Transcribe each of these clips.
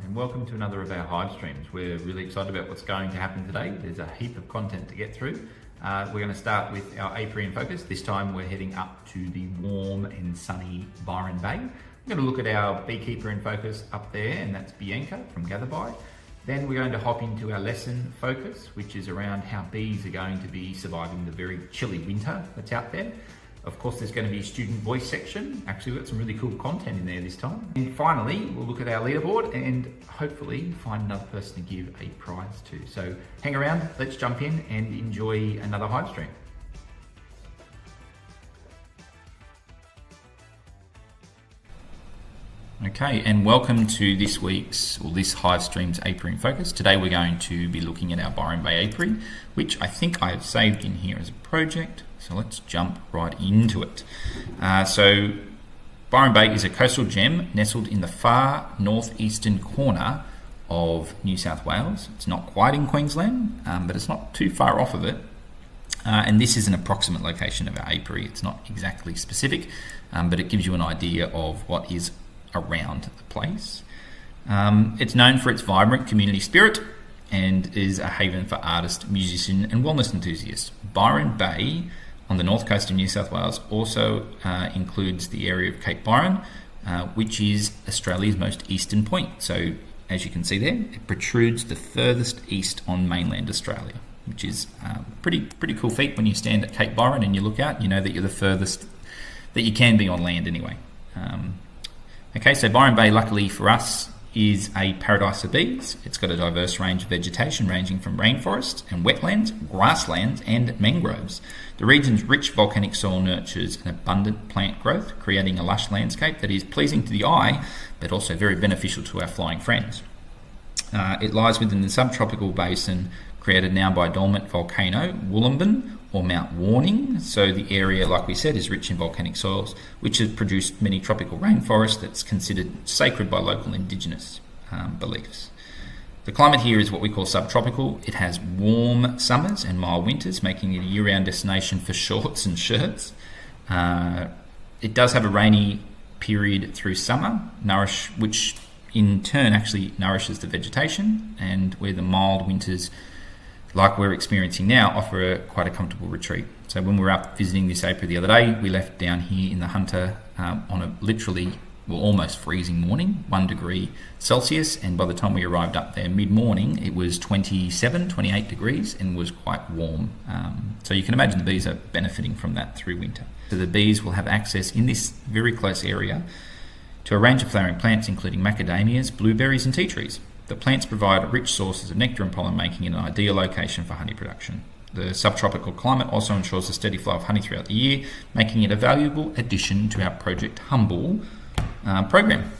and welcome to another of our Hive streams. We're really excited about what's going to happen today. There's a heap of content to get through. We're going to start with our Apiary Focus. This time we're heading up to the warm and sunny Byron Bay. We're going to look at our Beekeeper in Focus up there, and that's Bianca from Gather By. Then we're going to hop into our lesson focus, which is around how bees are going to be surviving the very chilly winter that's out there. Of course, there's going to be a student voice section. Actually, we've got some really cool content in there this time. And finally, we'll look at our leaderboard and hopefully find another person to give a prize to. So hang around, let's jump in and enjoy another Hive stream. Okay, and welcome to this Hive Stream's Apiary in Focus. Today we're going to be looking at our Byron Bay Apiary, which I think I have saved in here as a project. So let's jump right into it. So Byron Bay is a coastal gem nestled in the far northeastern corner of New South Wales. It's not quite in Queensland, but it's not too far off of it. And this is an approximate location of our apiary. It's not exactly specific, but it gives you an idea of what is around the place. It's known for its vibrant community spirit and is a haven for artist, musician and wellness enthusiasts. Byron Bay on the north coast of New South Wales also includes the area of Cape Byron, which is Australia's most eastern point. So as you can see there, it protrudes the furthest east on mainland Australia, which is pretty cool feat. When you stand at Cape Byron and you look out, you know that you're the furthest that you can be on land anyway. Okay, so Byron Bay, luckily for us, is a paradise of bees. It's got a diverse range of vegetation ranging from rainforests and wetlands, grasslands and mangroves. The region's rich volcanic soil nurtures an abundant plant growth, creating a lush landscape that is pleasing to the eye, but also very beneficial to our flying friends. It lies within the subtropical basin created now by dormant volcano Wollumben or Mount Warning. So the area, like we said, is rich in volcanic soils, which has produced many tropical rainforests that's considered sacred by local indigenous beliefs. The climate here is what we call subtropical. It has warm summers and mild winters, making it a year-round destination for shorts and shirts. It does have a rainy period through summer, which in turn actually nourishes the vegetation, and where the mild winters, like we're experiencing now, offer quite a comfortable retreat. So when we were up visiting this apiary the other day, we left down here in the Hunter on a almost freezing morning, 1 degree Celsius, and by the time we arrived up there mid-morning, it was 28 degrees and was quite warm. So you can imagine the bees are benefiting from that through winter. So the bees will have access in this very close area to a range of flowering plants, including macadamias, blueberries and tea trees. The plants provide rich sources of nectar and pollen, making it an ideal location for honey production. The subtropical climate also ensures a steady flow of honey throughout the year, making it a valuable addition to our Project Humble program.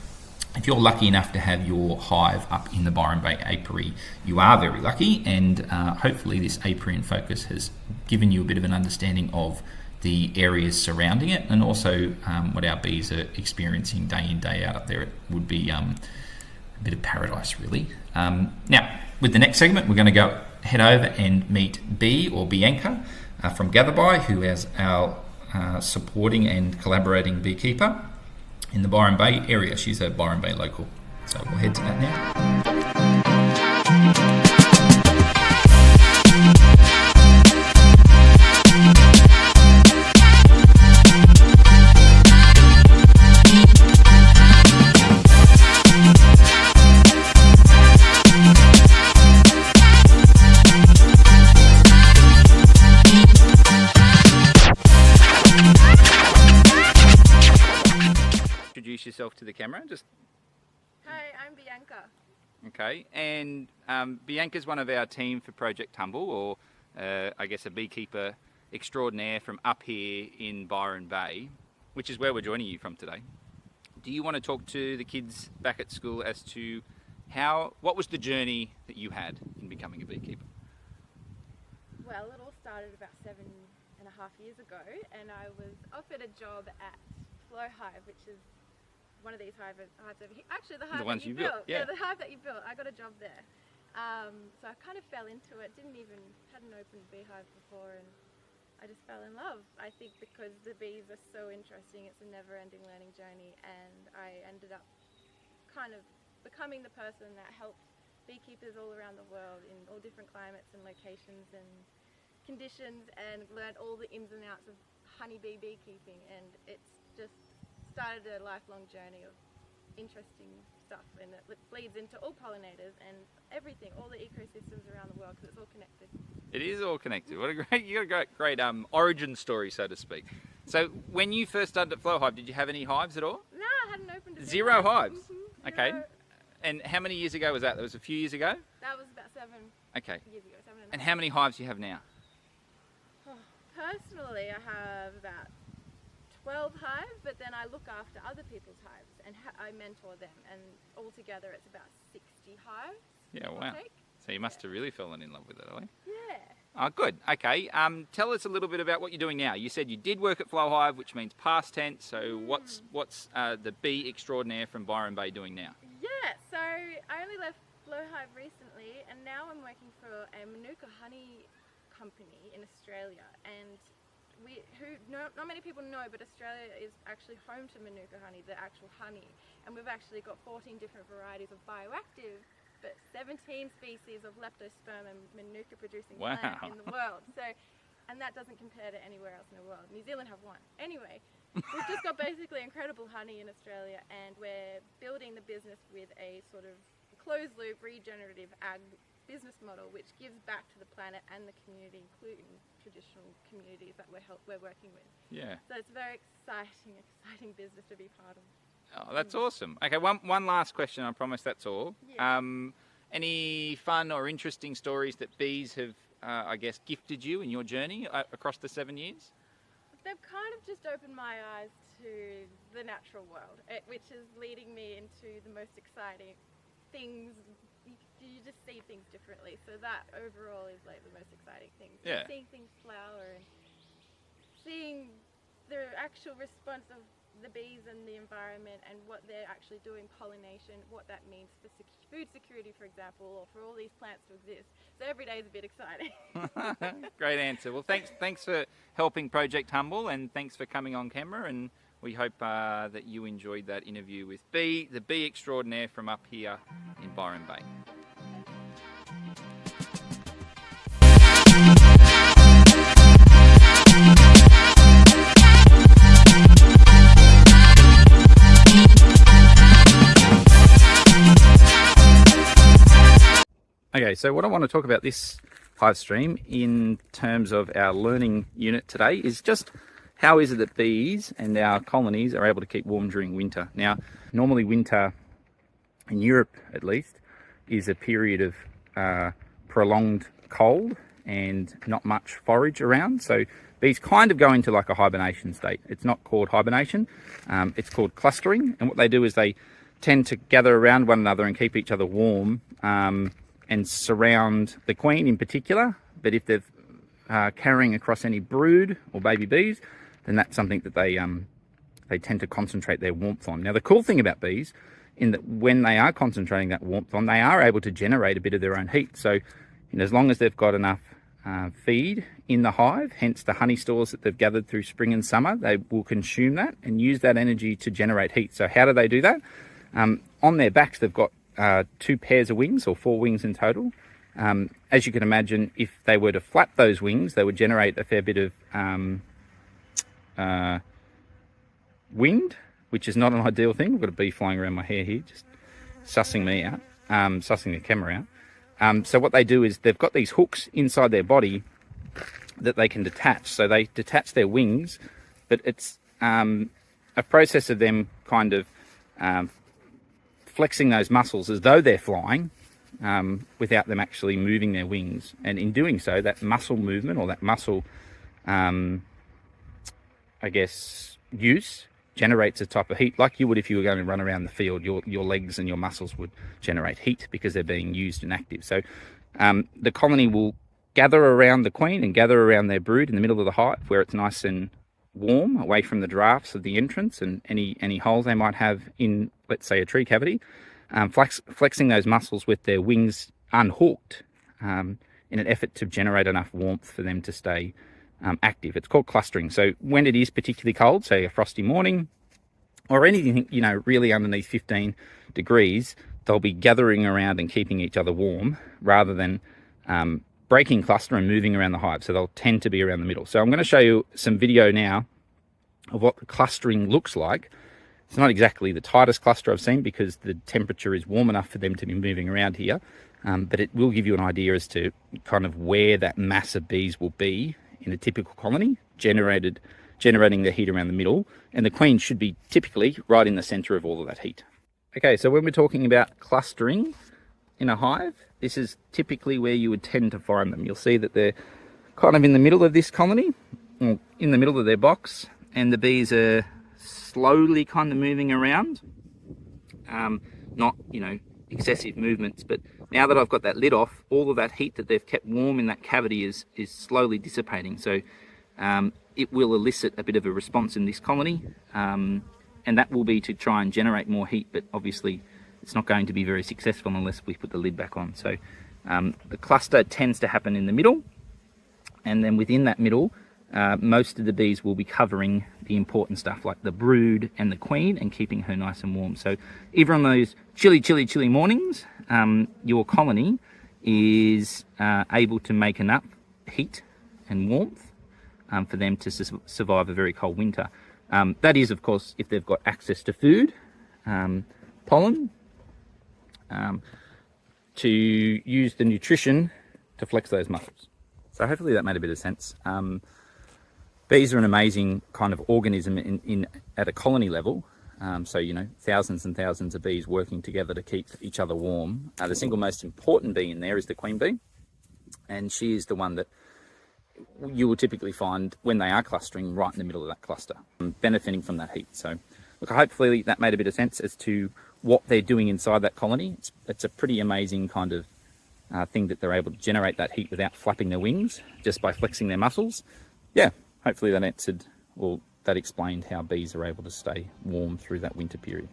If you're lucky enough to have your hive up in the Byron Bay Apiary, you are very lucky, and hopefully this Apiary in Focus has given you a bit of an understanding of the areas surrounding it, and also what our bees are experiencing day in, day out up there. It would be a bit of paradise, really. Now, with the next segment, we're going to head over and meet Bee or Bianca from Gather By, who is our supporting and collaborating beekeeper in the Byron Bay area. She's a Byron Bay local. So we'll head to that now. Introduce yourself to the camera. Hi, I'm Bianca. Okay, and Bianca's one of our team for Project Humble, or I guess a beekeeper extraordinaire from up here in Byron Bay, which is where we're joining you from today. Do you want to talk to the kids back at school as to what was the journey that you had in becoming a beekeeper? Well, it all started about 7.5 years ago, and I was offered a job at Flowhive, which is one of these hives over here. Actually, the hive that you built. Yeah, the hive that you built. I got a job there. So I kind of fell into it. Hadn't opened a beehive before, and I just fell in love. I think because the bees are so interesting, it's a never-ending learning journey, and I ended up kind of becoming the person that helps beekeepers all around the world in all different climates and locations and conditions, and learned all the ins and outs of honeybee beekeeping, and it's just started a lifelong journey of interesting stuff, and it bleeds into all pollinators and everything, all the ecosystems around the world, because it's all connected. It is all connected. What a great, you got a great origin story, so to speak. So when you first started at Flowhive, did you have any hives at all? No, I hadn't opened a Zero hives? Mm-hmm. Okay. Zero. And how many years ago was that? That was a few years ago? That was about 7 Okay. years ago, 7 and a And half. how many hives do you have now? Personally, I have about 12 hives, but then I look after other people's hives and I mentor them, and altogether it's about 60 hives. Yeah, wow. So you must have really fallen in love with it, have you? Yeah. Oh, good. Okay. Tell us a little bit about what you're doing now. You said you did work at Flowhive, which means past tense. So what's the bee extraordinaire from Byron Bay doing now? Yeah, so I only left Flowhive recently, and now I'm working for a Manuka honey company in Australia, and not many people know, but Australia is actually home to Manuka honey, the actual honey, and we've actually got 14 different varieties of bioactive, but 17 species of leptosperm and Manuka producing Wow. plant in the world. So, and that doesn't compare to anywhere else in the world. New Zealand have one. Anyway, we've just got basically incredible honey in Australia, and we're building the business with a sort of closed loop regenerative ag business model, which gives back to the planet and the community, including traditional communities that we're working with. Yeah. So it's a very exciting business to be part of. Oh, that's awesome. Okay, one last question. I promise that's all. Yeah. Any fun or interesting stories that bees have, I guess, gifted you in your journey across the 7 years? They've kind of just opened my eyes to the natural world, which is leading me into the most exciting things. You just see things differently, so that overall is like the most exciting thing. Yeah. Seeing things flower and seeing the actual response of the bees and the environment and what they're actually doing, pollination, what that means for food security, for example, or for all these plants to exist. So every day is a bit exciting. Great answer. Well, thanks for helping Project Humble, and thanks for coming on camera, and we hope that you enjoyed that interview with the bee extraordinaire from up here in Byron Bay. Okay, so what I want to talk about this hive stream in terms of our learning unit today is just how is it that bees and our colonies are able to keep warm during winter. Now, normally winter, in Europe at least, is a period of prolonged cold and not much forage around. So bees kind of go into like a hibernation state. It's not called hibernation, it's called clustering. And what they do is they tend to gather around one another and keep each other warm, and surround the queen in particular. But if they're carrying across any brood or baby bees, then that's something that they tend to concentrate their warmth on. Now, the cool thing about bees, in that when they are concentrating that warmth on, they are able to generate a bit of their own heat. So, as long as they've got enough feed in the hive, hence the honey stores that they've gathered through spring and summer, they will consume that and use that energy to generate heat. So how do they do that? On their backs, they've got 2 pairs of wings, or 4 wings in total. As you can imagine, if they were to flap those wings, they would generate a fair bit of wind, which is not an ideal thing. I've got a bee flying around my hair here, just sussing me out, sussing the camera out. So what they do is they've got these hooks inside their body that they can detach. So they detach their wings, but it's a process of them kind of flexing those muscles as though they're flying, without them actually moving their wings. And in doing so, that muscle movement, or that muscle, I guess, use, generates a type of heat, like you would if you were going to run around the field. Your legs and your muscles would generate heat because they're being used and active. So the colony will gather around the queen and gather around their brood in the middle of the hive, where it's nice and warm, away from the drafts of the entrance and any holes they might have in, let's say, a tree cavity, flexing those muscles with their wings unhooked, in an effort to generate enough warmth for them to stay active. It's called clustering. So when it is particularly cold, say a frosty morning, or anything, really underneath 15 degrees, they'll be gathering around and keeping each other warm rather than breaking cluster and moving around the hive. So they'll tend to be around the middle. So I'm going to show you some video now of what the clustering looks like. It's not exactly the tightest cluster I've seen because the temperature is warm enough for them to be moving around here. But it will give you an idea as to kind of where that mass of bees will be in a typical colony, generating the heat around the middle. And the queen should be typically right in the center of all of that heat. Okay, so when we're talking about clustering in a hive, this is typically where you would tend to find them. You'll see that they're kind of in the middle of this colony, or in the middle of their box, and the bees are slowly kind of moving around. Not, excessive movements, but now that I've got that lid off, all of that heat that they've kept warm in that cavity is slowly dissipating. So it will elicit a bit of a response in this colony, and that will be to try and generate more heat, but obviously it's not going to be very successful unless we put the lid back on. So the cluster tends to happen in the middle, and then within that middle, most of the bees will be covering the important stuff like the brood and the queen and keeping her nice and warm. So even on those chilly mornings, your colony is able to make enough heat and warmth for them to survive a very cold winter. That is, of course, if they've got access to food, pollen, to use the nutrition to flex those muscles. So hopefully that made a bit of sense. Bees are an amazing kind of organism at a colony level. So, thousands and thousands of bees working together to keep each other warm. The single most important bee in there is the queen bee. And she is the one that you will typically find when they are clustering right in the middle of that cluster, benefiting from that heat. So look, hopefully that made a bit of sense as to what they're doing inside that colony. It's a pretty amazing kind of thing that they're able to generate that heat without flapping their wings, just by flexing their muscles. Yeah, hopefully that answered, or that explained how bees are able to stay warm through that winter period.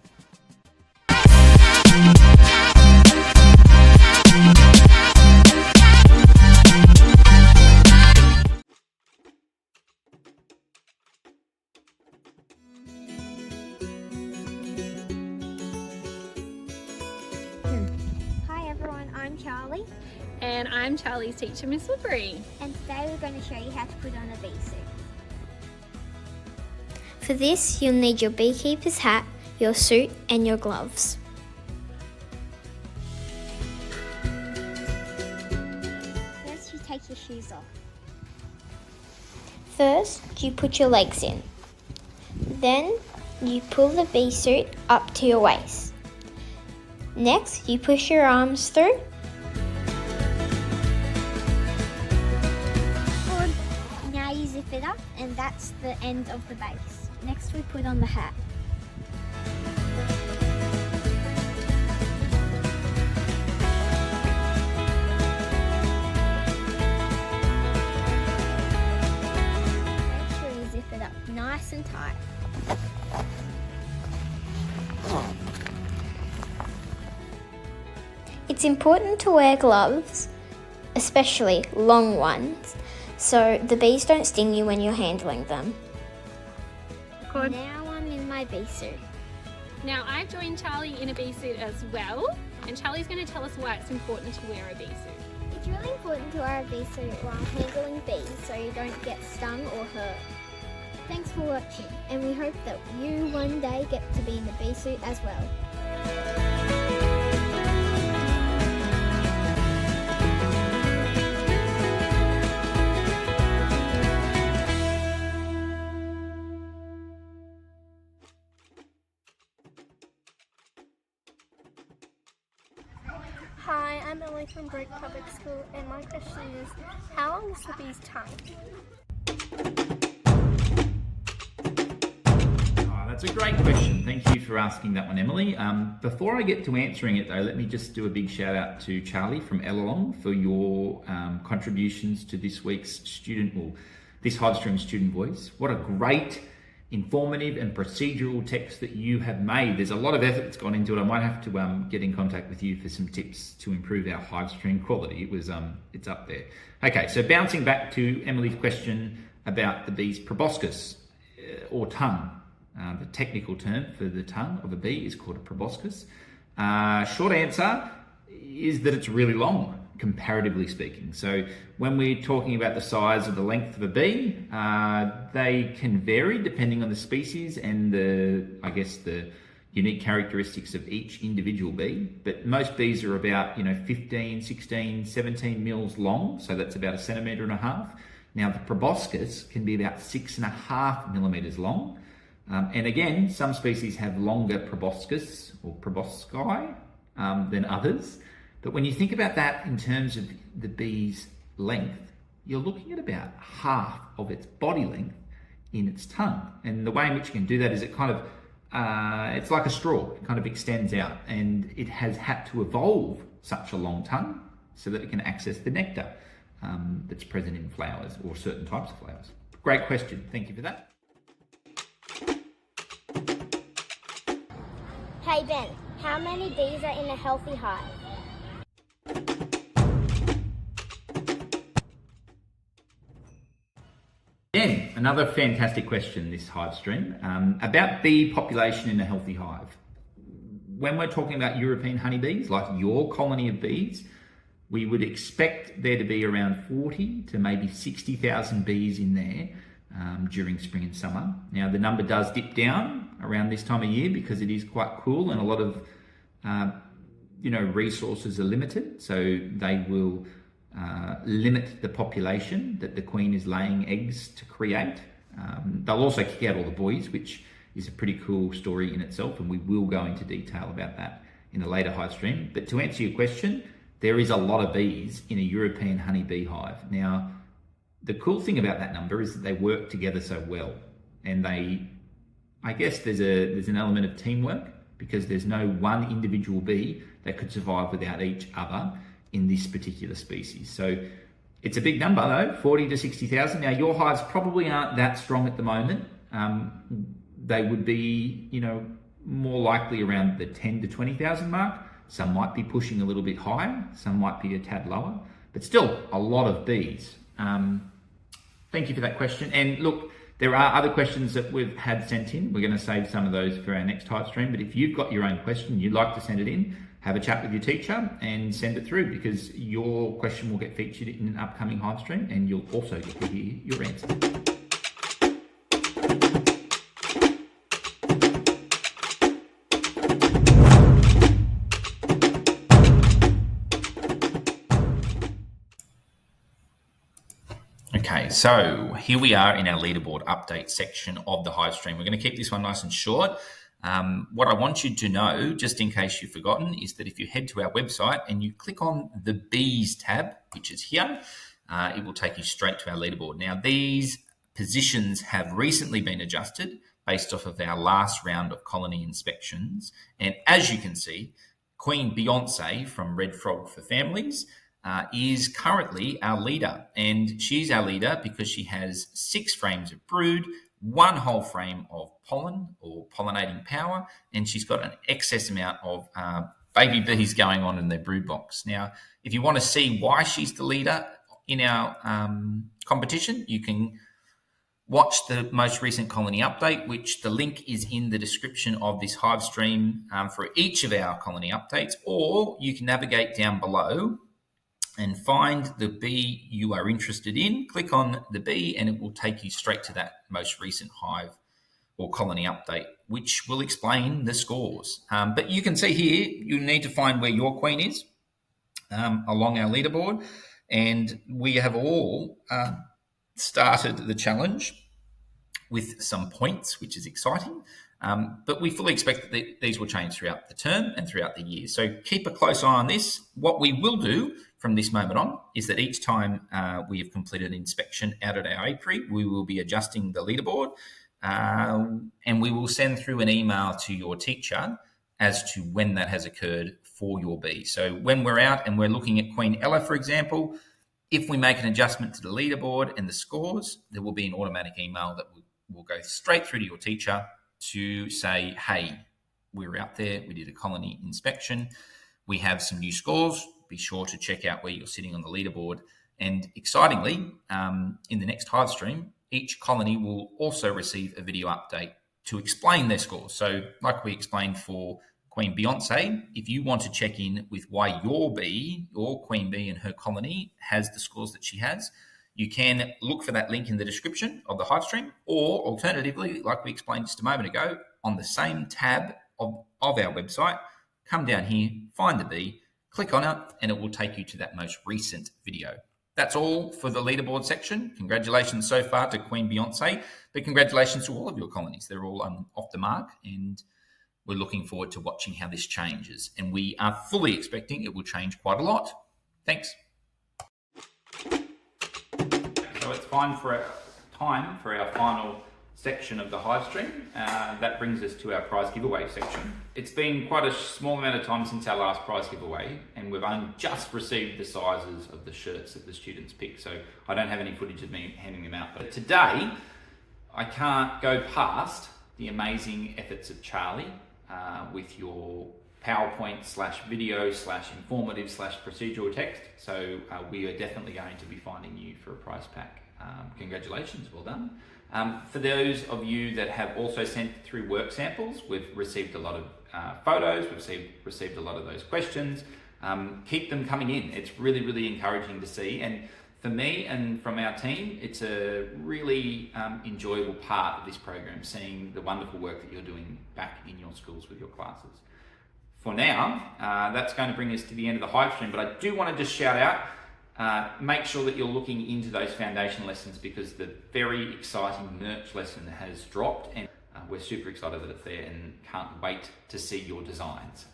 Hi everyone, I'm Charlie. And I'm Charlie's teacher, Miss Woodbury. And today we're going to show you how to put on a bee suit. For this, you'll need your beekeeper's hat, your suit and your gloves. First, you take your shoes off. First, you put your legs in. Then, you pull the bee suit up to your waist. Next, you push your arms through. Now you zip it up, and that's the end of the base. Next we put on the hat. Make sure you zip it up nice and tight. It's important to wear gloves, especially long ones, so the bees don't sting you when you're handling them. Good. Now I'm in my bee suit. Now I've joined Charlie in a bee suit as well, and Charlie's going to tell us why it's important to wear a bee suit. It's really important to wear a bee suit while handling bees so you don't get stung or hurt. Thanks for watching, and we hope that you one day get to be in the bee suit as well. Hi, I'm Emily from Brook Public School, and my question is, how long is the bee's tongue? That's a great question. Thank you for asking that one, Emily. Before I get to answering it though, let me just do a big shout out to Charlie from Ellalong for your contributions to this week's this Hive Stream Student Voice. What a great, informative and procedural text that you have made. There's a lot of effort that's gone into it. I might have to get in contact with you for some tips to improve our Hive Stream quality. It's up there. Okay, so bouncing back to Emily's question about the bee's proboscis or tongue. The technical term for the tongue of a bee is called a proboscis. Short answer is that it's really long, comparatively speaking. So when we're talking about the size or the length of a bee, they can vary depending on the species and the unique characteristics of each individual bee. But most bees are about 15, 16, 17 mils long, so that's about 1.5 centimetres. Now the proboscis can be about 6.5 millimeters long. And again, some species have longer proboscis or probosci than others. But when you think about that in terms of the bee's length, you're looking at about half of its body length in its tongue. And the way in which you can do that is it's like a straw. It kind of extends out, and it has had to evolve such a long tongue so that it can access the nectar that's present in flowers or certain types of flowers. Great question. Thank you for that. Hey Ben, how many bees are in a healthy hive? Again, another fantastic question, this hive stream, about bee population in a healthy hive. When we're talking about European honeybees, like your colony of bees, we would expect there to be around 40 to maybe 60,000 bees in there during spring and summer. Now, the number does dip down around this time of year because it is quite cool and a lot of resources are limited, so they will limit the population that the queen is laying eggs to create. They'll also kick out all the boys, which is a pretty cool story in itself, and we will go into detail about that in a later hive stream. But to answer your question, there is a lot of bees in a European honeybee hive. Now, the cool thing about that number is that they work together so well, and there's an element of teamwork because there's no one individual bee that could survive without each other in this particular species. So it's a big number though, 40 to 60,000. Now your hives probably aren't that strong at the moment. They would be, more likely around the 10 to 20,000 mark. Some might be pushing a little bit higher, some might be a tad lower, but still a lot of bees. Thank you for that question. And look, there are other questions that we've had sent in. We're going to save some of those for our next hive stream, but if you've got your own question, you'd like to send it in, have a chat with your teacher and send it through, because your question will get featured in an upcoming hive stream and you'll also get to hear your answer. Okay, so here we are in our leaderboard update section of the hive stream. We're going to keep this one nice and short. What I want you to know, just in case you've forgotten, is that if you head to our website and you click on the Bees tab, which is here, it will take you straight to our leaderboard. Now, these positions have recently been adjusted based off of our last round of colony inspections. And as you can see, Queen Beyonce from Red Frog for Families is currently our leader. And she's our leader because she has 6 frames of brood, 1 whole frame of pollen or pollinating power, and she's got an excess amount of baby bees going on in their brood box. Now, if you want to see why she's the leader in our competition, you can watch the most recent colony update, which the link is in the description of this hive stream for each of our colony updates, or you can navigate down below and find the bee you are interested in, click on the bee, and it will take you straight to that most recent hive or colony update, which will explain the scores. But you can see here, you need to find where your queen is along our leaderboard, and we have all started the challenge with some points, which is exciting. But we fully expect that these will change throughout the term and throughout the year. So keep a close eye on this. What we will do from this moment on is that each time we have completed an inspection out at our apiary, we will be adjusting the leaderboard and we will send through an email to your teacher as to when that has occurred for your bee. So when we're out and we're looking at Queen Ella, for example, if we make an adjustment to the leaderboard and the scores, there will be an automatic email that will go straight through to your teacher to say, hey, we're out there, we did a colony inspection, we have some new scores, be sure to check out where you're sitting on the leaderboard. And excitingly, in the next hive stream, each colony will also receive a video update to explain their scores. So like we explained for Queen Beyonce, if you want to check in with why your bee, your queen bee and her colony has the scores that she has, you can look for that link in the description of the Hive stream, or alternatively, like we explained just a moment ago, on the same tab of our website, come down here, find the bee, click on it, and it will take you to that most recent video. That's all for the leaderboard section. Congratulations so far to Queen Beyonce, but congratulations to all of your colonies. They're all off the mark, and we're looking forward to watching how this changes. And we are fully expecting it will change quite a lot. Thanks. So it's time for our final section of the Hive stream. That brings us to our prize giveaway section. It's been quite a small amount of time since our last prize giveaway, and we've only just received the sizes of the shirts that the students picked, so I don't have any footage of me handing them out. But today, I can't go past the amazing efforts of Charlie with your PowerPoint/video/informative/procedural text. So we are definitely going to be finding you for a prize pack. Congratulations, well done. For those of you that have also sent through work samples, we've received a lot of photos, we've received a lot of those questions. Keep them coming in. It's really, really encouraging to see. And for me and from our team, it's a really enjoyable part of this program, seeing the wonderful work that you're doing back in your schools with your classes. For now, that's going to bring us to the end of the Hive stream, but I do want to just shout out, make sure that you're looking into those foundation lessons, because the very exciting merch lesson has dropped, and we're super excited that it's there and can't wait to see your designs.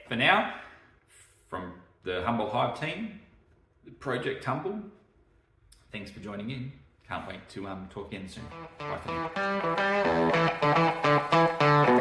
For now, from the Humble Hive team, Project Humble, thanks for joining in. Can't wait to talk again soon. Bye for now.